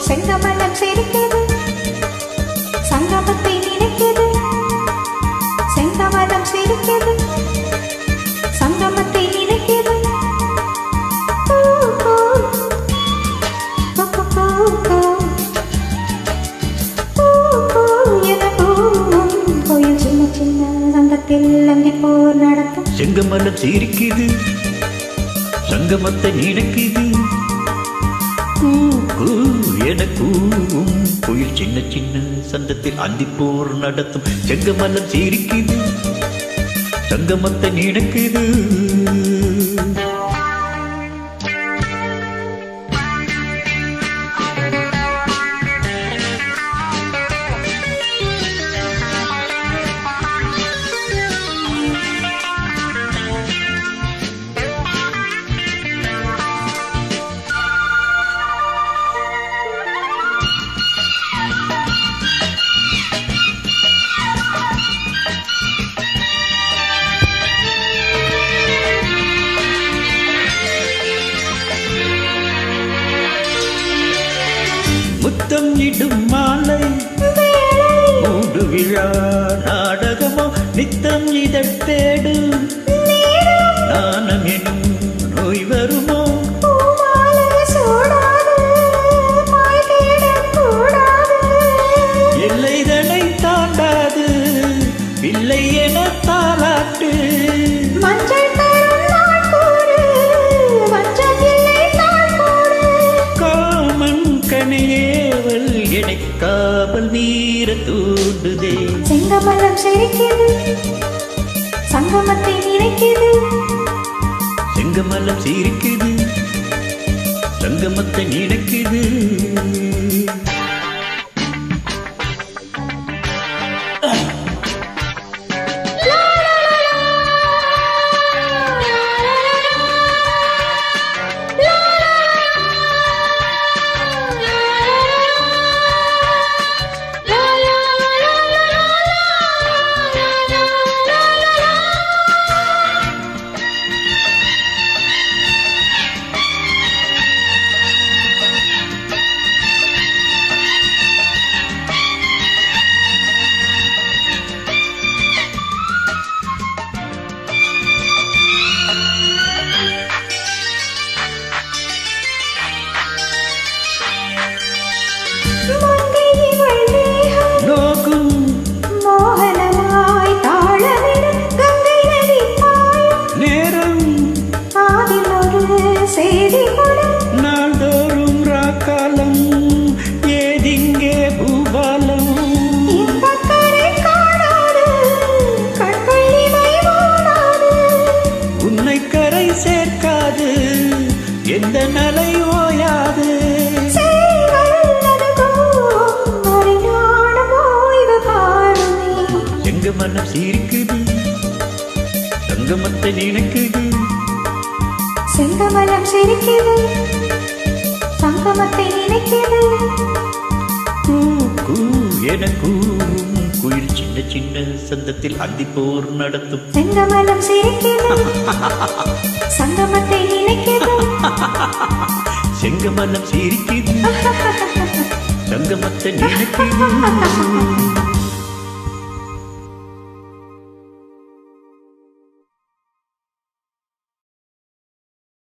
செங்கமலம் சிரிக்கிறது, சங்கமத்தை நினைக்கிறது. செங்கமலம் சிரிக்கிறது, சங்கமத்தை நினைக்கிறது. கோயில் சின்ன சின்ன சங்கத்தில் அங்கே போர் நடக்கும். செங்கமலம் சிரிக்குது, சங்கமத்தை நினைக்குது. எனக்கும் கோயில் சின்ன சின்ன சந்தத்தில் அந்திப்போர் நடத்தும். செங்கமலம் சிரிக்குது, சங்கமத்தை நினைக்குது. முத்தம் இடும் மாலை மூடு விழா நாடகமோ நித்தம் இதழ் தேடு. நாணம் எனும் நோய் வருமோ? எல்லைதனை தாண்டாது இல்லை என தாலாட்டு. காவல் வீர தூண்டுதே. செங்கமலம் சிரிக்கிறது, சங்கமத்தை நினைக்கிறது. செங்கமலம் சிரிக்குது, சங்கமத்தை நினைக்குது. நாள்தோறும் ராக்காலம் ஏதிங்கே பூபாலம். உன்னை கரை சேர்க்காது எந்த நலை ஓயாது. செங்கமலம் சிரிக்குது, சங்கமத்தை நினைக்குது. செங்கமலம் சிரிக்கிறது, சங்கமத்தை நினைக்கிறது. எனக்கும் குயில் சின்ன சின்ன சந்தத்தில் அந்திப்போர் நடத்தும். செங்கமலம் சிரிக்கிறது, சங்கமத்தை நினைக்கிறது. செங்கமலம் சிரிக்குது, சங்கமத்தை நினைக்குது.